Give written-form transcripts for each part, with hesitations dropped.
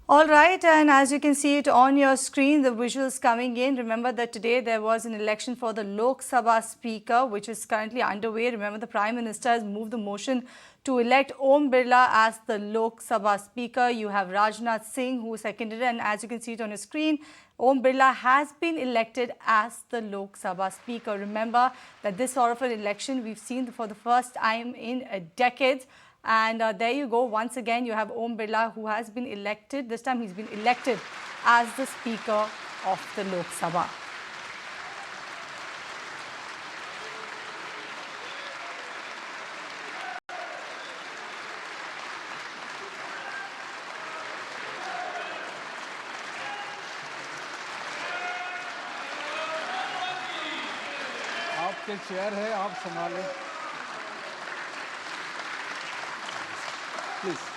All right, and as you can see it on your screen, the visuals coming in. Remember that today there was an election for the Lok Sabha Speaker, which is currently underway. Remember, the Prime Minister has moved the motion to elect Om Birla as the Lok Sabha Speaker. You have Rajnath Singh, who seconded it, and as you can see it on your screen, Om Birla has been elected as the Lok Sabha Speaker. Remember that this sort of an election we've seen for the first time in decades. And there you go. Once again, you have Om Birla, who has been elected. This time he's been elected as the Speaker of the Lok Sabha. आपके chair है, आप संभालें please.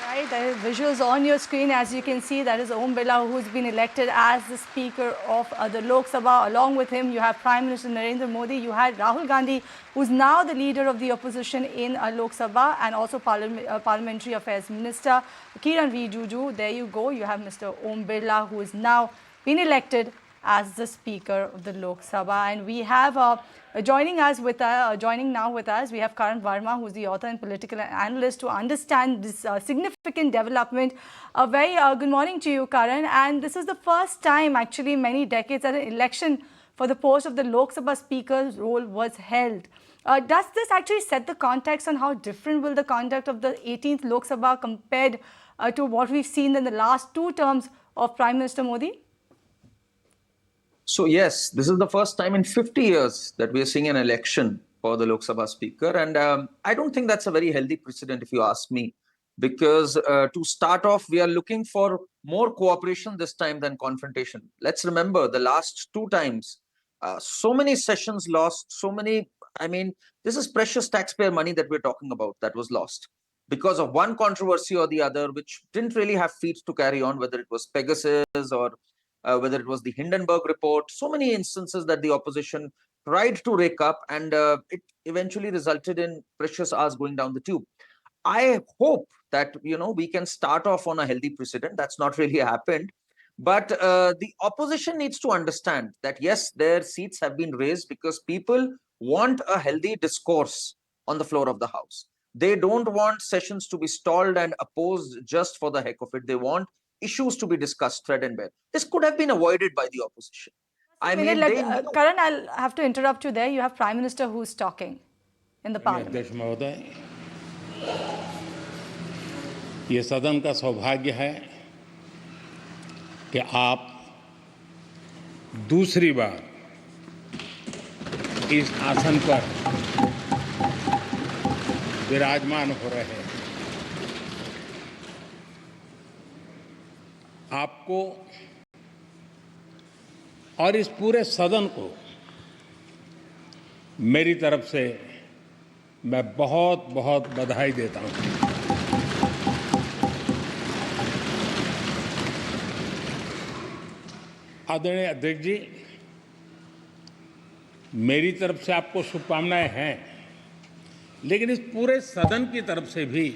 Right, there is visuals on your screen. As you can see, that is Om Birla, who's been elected as the Speaker of the Lok Sabha. Along with him, you have Prime Minister Narendra Modi. You had Rahul Gandhi, who's now the leader of the opposition in Lok Sabha, and also Parliamentary Affairs Minister Kiran Rijiju. There you go. You have Mr. Om Birla, who is now been elected as the Speaker of the Lok Sabha. And we have joining now with us, we have Karan Verma, who's the author and political analyst, to understand this significant development. A very good morning to you, Karan. And this is the first time, actually, in many decades, that an election for the post of the Lok Sabha Speaker's role was held. Does this actually set the context on how different will the conduct of the 18th Lok Sabha compared to what we've seen in the last two terms of Prime Minister Modi? So yes, this is the first time in 50 years that we are seeing an election for the Lok Sabha Speaker. And I don't think that's a very healthy precedent, if you ask me, because to start off, we are looking for more cooperation this time than confrontation. Let's remember the last two times, so many sessions lost, this is precious taxpayer money that we're talking about that was lost because of one controversy or the other, which didn't really have feet to carry on, whether it was Pegasus or whether it was the Hindenburg report. So many instances that the opposition tried to rake up, and it eventually resulted in precious hours going down the tube. I hope that we can start off on a healthy precedent. That's not really happened. But the opposition needs to understand that, yes, their seats have been raised because people want a healthy discourse on the floor of the House. They don't want sessions to be stalled and opposed just for the heck of it. They want issues to be discussed thread and bare. This could have been avoided by the opposition. Karan, I'll have to interrupt you there. You have Prime Minister who's talking in the Parliament. अध्यक्ष महोदय, ये सदन का सौभाग्य है कि आप दूसरी बार इस आसन पर विराजमान हो रहे हैं। आपको और इस पूरे सदन को मेरी तरफ से मैं बहुत बहुत बधाई देता हूं। आदरणीय अध्यक्ष जी, मेरी तरफ से आपको शुभकामनाएं हैं, लेकिन इस पूरे सदन की तरफ से भी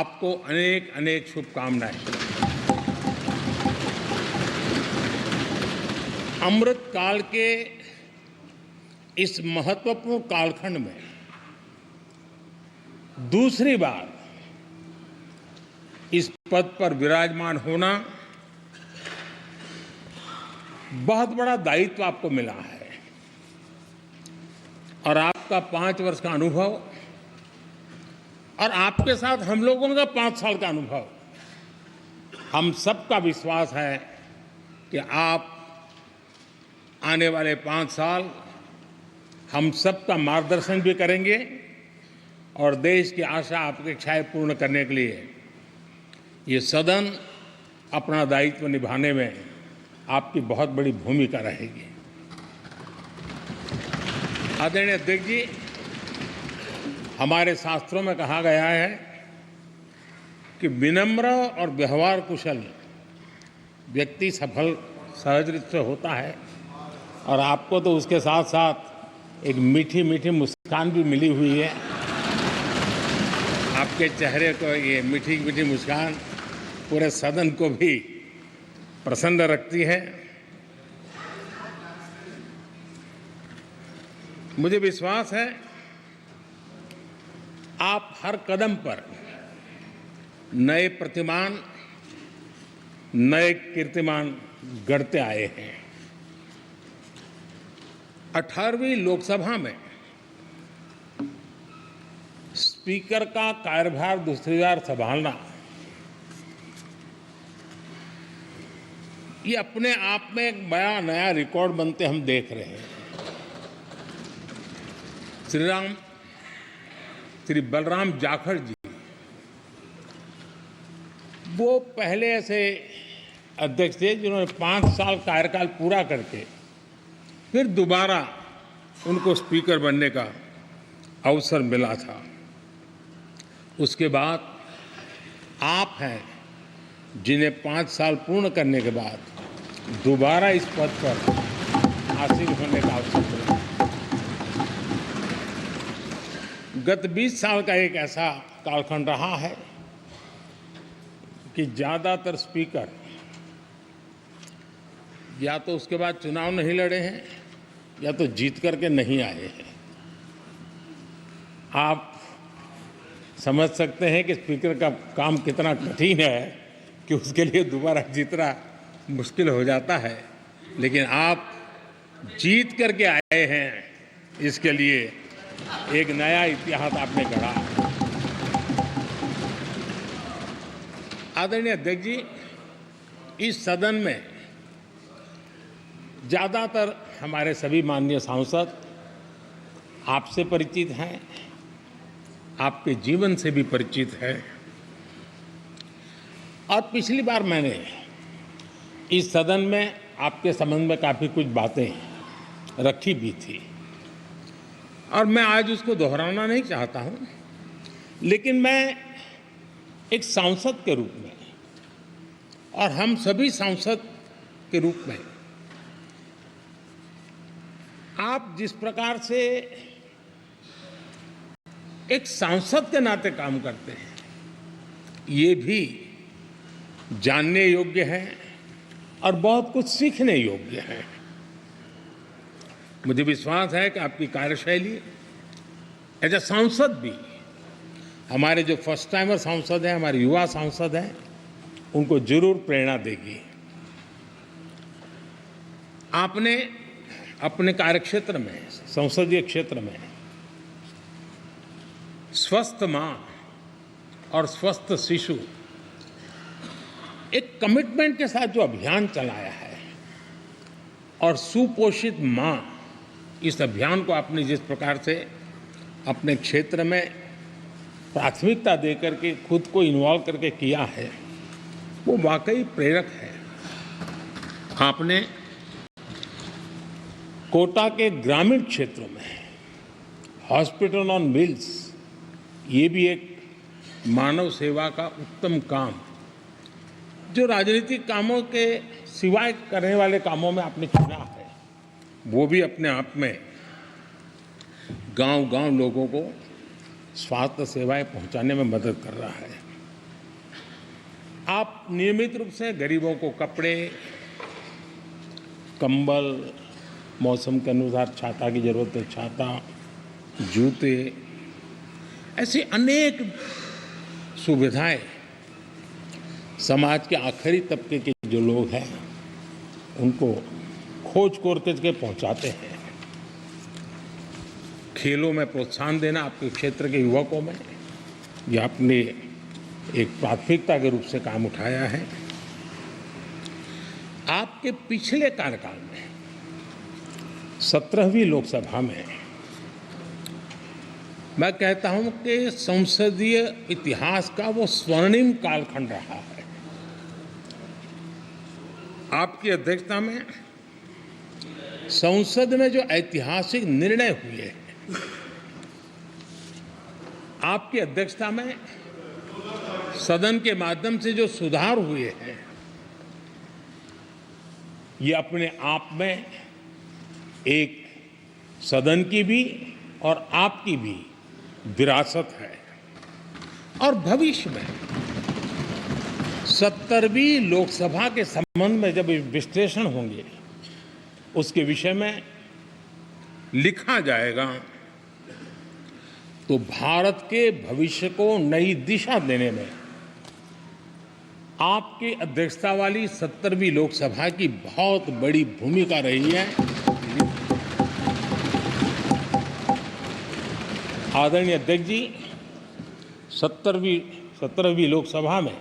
आपको अनेक अनेक शुभकामनाएं। अमृत काल के इस महत्वपूर्ण कालखंड में दूसरी बार इस पद पर विराजमान होना बहुत बड़ा दायित्व आपको मिला है, और आपका 5 वर्ष का अनुभव और आपके साथ हम लोगों का 5 साल का अनुभव, हम सबका विश्वास है कि आप आने वाले 5 साल हम सबका मार्गदर्शन भी करेंगे और देश की आशा अपेक्षाएं पूर्ण करने के लिए ये सदन अपना दायित्व निभाने में आपकी बहुत बड़ी भूमिका रहेगी। आदरणीय अध्यक्ष जी, हमारे शास्त्रों में कहा गया है कि विनम्र और व्यवहार कुशल व्यक्ति सफल सहज रूप से होता है और आपको तो उसके साथ साथ एक मीठी मीठी मुस्कान भी मिली हुई है। आपके चेहरे को ये मीठी मीठी मुस्कान पूरे सदन को भी प्रसन्न रखती है। मुझे विश्वास है आप हर कदम पर नए प्रतिमान, नए कीर्तिमान गढ़ते आए हैं। 18वीं लोकसभा में स्पीकर का कार्यभार दूसरी बार संभालना ये अपने आप में एक बड़ा नया रिकॉर्ड बनते हम देख रहे हैं। श्री बलराम जाखड़ जी वो पहले ऐसे अध्यक्ष थे जिन्होंने 5 साल कार्यकाल पूरा करके फिर दोबारा उनको स्पीकर बनने का अवसर मिला था। उसके बाद आप हैं जिन्हें 5 साल पूर्ण करने के बाद दोबारा इस पद पर हासिल होने का अवसर मिला। गत 20 साल का एक ऐसा कालखंड रहा है कि ज़्यादातर स्पीकर या तो उसके बाद चुनाव नहीं लड़े हैं या तो जीत करके नहीं आए हैं। आप समझ सकते हैं कि स्पीकर का काम कितना कठिन है कि उसके लिए दोबारा जीतना मुश्किल हो जाता है, लेकिन आप जीत करके आए हैं, इसके लिए एक नया इतिहास आपने गढ़ा। आदरणीय अध्यक्ष जी, इस सदन में ज़्यादातर हमारे सभी माननीय सांसद आपसे परिचित हैं, आपके जीवन से भी परिचित है। और पिछली बार मैंने इस सदन में आपके संबंध में काफ़ी कुछ बातें रखी भी थी और मैं आज उसको दोहराना नहीं चाहता हूं, लेकिन मैं एक सांसद के रूप में और हम सभी सांसद के रूप में आप जिस प्रकार से एक सांसद के नाते काम करते हैं, ये भी जानने योग्य है और बहुत कुछ सीखने योग्य है। मुझे विश्वास है कि आपकी कार्यशैली एज ए सांसद भी हमारे जो फर्स्ट टाइमर सांसद हैं, हमारे युवा सांसद हैं, उनको जरूर प्रेरणा देगी। आपने अपने कार्यक्षेत्र में, संसदीय क्षेत्र में स्वस्थ मां और स्वस्थ शिशु एक कमिटमेंट के साथ जो अभियान चलाया है और सुपोषित मां, इस अभियान को आपने जिस प्रकार से अपने क्षेत्र में प्राथमिकता देकर के खुद को इन्वॉल्व करके किया है, वो वाकई प्रेरक है। आपने कोटा के ग्रामीण क्षेत्रों में हॉस्पिटल ऑन व्हील्स, ये भी एक मानव सेवा का उत्तम काम, जो राजनीतिक कामों के सिवाय करने वाले कामों में आपने चुना है, वो भी अपने आप में गांव-गांव लोगों को स्वास्थ्य सेवाएं पहुंचाने में मदद कर रहा है। आप नियमित रूप से गरीबों को कपड़े, कंबल, मौसम के अनुसार छाता की जरूरत है छाता, जूते, ऐसी अनेक सुविधाएं समाज के आखिरी तबके के जो लोग हैं उनको खोज करके पहुंचाते हैं। खेलों में प्रोत्साहन देना आपके क्षेत्र के युवकों में, यह आपने एक प्राथमिकता के रूप से काम उठाया है। आपके पिछले कार्यकाल में 17वीं लोकसभा में मैं कहता हूं कि संसदीय इतिहास का वो स्वर्णिम कालखंड रहा है। आपकी अध्यक्षता में संसद में जो ऐतिहासिक निर्णय हुए हैं, आपकी अध्यक्षता में सदन के माध्यम से जो सुधार हुए हैं, ये अपने आप में एक सदन की भी और आपकी भी विरासत है। और भविष्य में 70वीं लोकसभा के संबंध में जब विश्लेषण होंगे, उसके विषय में लिखा जाएगा तो भारत के भविष्य को नई दिशा देने में आपकी अध्यक्षता वाली 70वीं लोकसभा की बहुत बड़ी भूमिका रही है। आदरणीय अध्यक्ष जी, 17वीं लोकसभा में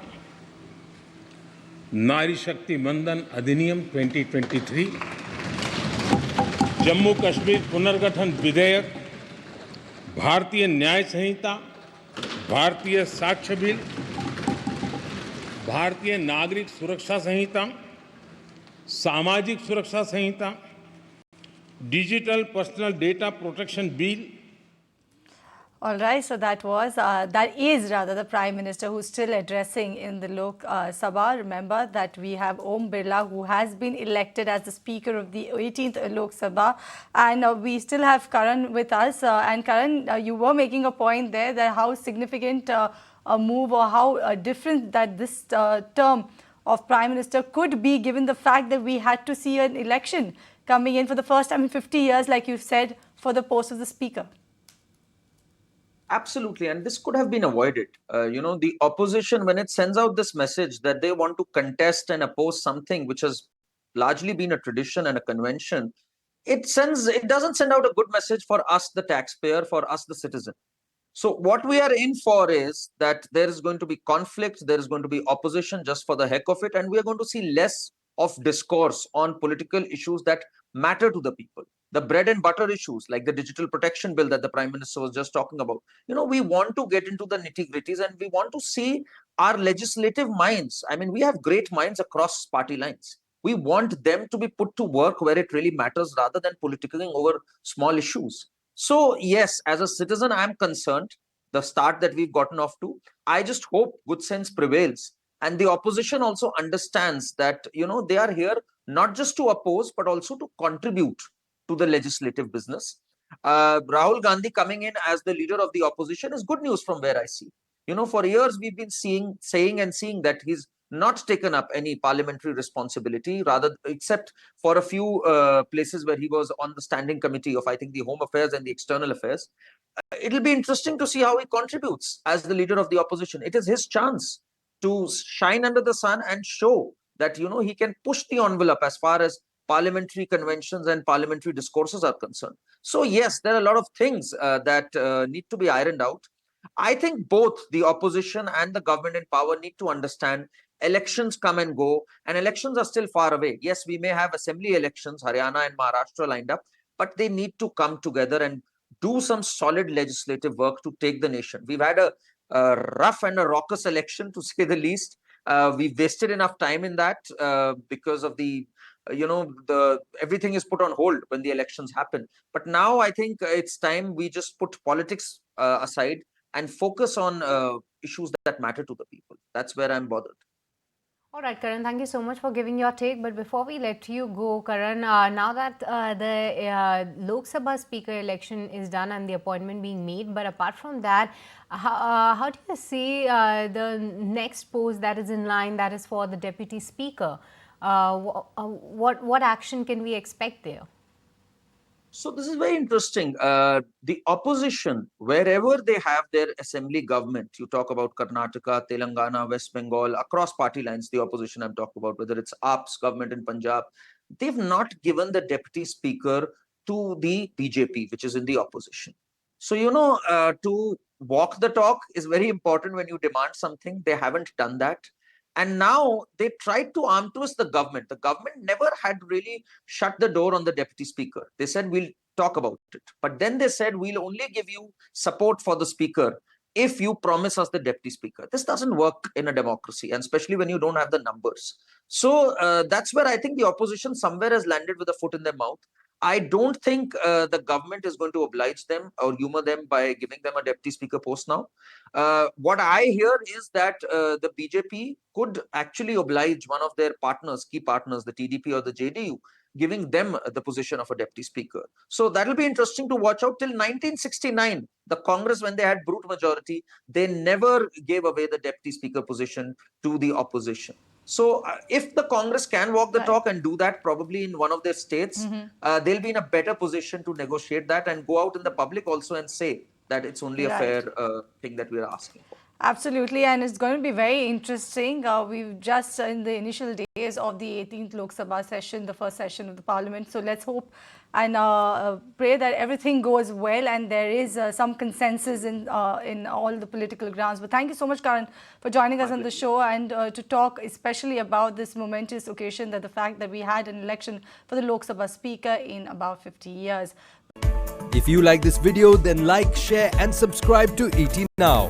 नारी शक्ति वंदन अधिनियम 2023, जम्मू कश्मीर पुनर्गठन विधेयक, भारतीय न्याय संहिता, भारतीय साक्ष्य बिल, भारतीय नागरिक सुरक्षा संहिता, सामाजिक सुरक्षा संहिता, digital personal data protection bill. All right, so that is rather the Prime Minister who's still addressing in the Lok Sabha. Remember that we have Om Birla, who has been elected as the Speaker of the 18th Lok Sabha, and we still have Karan with us. And Karan, you were making a point there that how significant a move or how different that this term of Prime Minister could be, given the fact that we had to see an election coming in for the first time in 50 years, like you said, for the post of the Speaker. Absolutely, and this could have been avoided. The opposition, when it sends out this message that they want to contest and oppose something which has largely been a tradition and a convention, it doesn't send out a good message for us, the taxpayer, for us, the citizen. So what we are in for is that there is going to be conflict, there is going to be opposition just for the heck of it, and we are going to see less of discourse on political issues that matter to the people. The bread and butter issues like the digital protection bill that the Prime Minister was just talking about. We want to get into the nitty-gritties and we want to see our legislative minds. I mean, we have great minds across party lines. We want them to be put to work where it really matters rather than politicking over small issues. So, yes, as a citizen, I'm concerned the start that we've gotten off to. I just hope good sense prevails. And the opposition also understands that, they are here not just to oppose, but also to contribute to the legislative business. Rahul Gandhi coming in as the leader of the opposition is good news from where I see. For years we've been saying that he's not taken up any parliamentary responsibility, rather except for a few places where he was on the standing committee of, I think, the Home Affairs and the External Affairs. It'll be interesting to see how he contributes as the leader of the opposition. It is his chance to shine under the sun and show that, he can push the envelope as far as parliamentary conventions and parliamentary discourses are concerned. So yes, there are a lot of things that need to be ironed out. I think both the opposition and the government in power need to understand elections come and go, and elections are still far away. Yes, we may have assembly elections, Haryana and Maharashtra lined up, but they need to come together and do some solid legislative work to take the nation. We've had a rough and a raucous election, to say the least. We've wasted enough time in that because of the everything is put on hold when the elections happen. But now I think it's time we just put politics aside and focus on issues that matter to the people. That's where I'm bothered. All right, Karan, thank you so much for giving your take. But before we let you go, Karan, now that the Lok Sabha Speaker election is done and the appointment being made, but apart from that, how do you see the next post that is in line, that is for the Deputy Speaker? What action can we expect there? So this is very interesting. The opposition, wherever they have their assembly government, you talk about Karnataka, Telangana, West Bengal, across party lines, the opposition I'm talking about, whether it's AAP's government in Punjab, they've not given the deputy speaker to the BJP, which is in the opposition. So, to walk the talk is very important when you demand something. They haven't done that. And now they tried to arm twist the government. The government never had really shut the door on the deputy speaker. They said, we'll talk about it. But then they said, we'll only give you support for the speaker if you promise us the deputy speaker. This doesn't work in a democracy, and especially when you don't have the numbers. So that's where I think the opposition somewhere has landed with a foot in their mouth. I don't think the government is going to oblige them or humor them by giving them a deputy speaker post now. What I hear is that the BJP could actually oblige one of their partners, key partners, the TDP or the JDU, giving them the position of a deputy speaker. So that will be interesting to watch out. Till 1969, the Congress, when they had brute majority, they never gave away the deputy speaker position to the opposition. So if the Congress can walk the talk and do that probably in one of their states, they'll be in a better position to negotiate that and go out in the public also and say that it's only a fair thing that we're asking for. Absolutely, and it's going to be very interesting. We've just in the initial days of the 18th Lok Sabha session, the first session of the Parliament. So let's hope and pray that everything goes well and there is some consensus in all the political grounds. But thank you so much, Karan, for joining us on the show and to talk especially about this momentous occasion, that the fact that we had an election for the Lok Sabha Speaker in about 50 years. If you like this video, then like, share and subscribe to ET Now.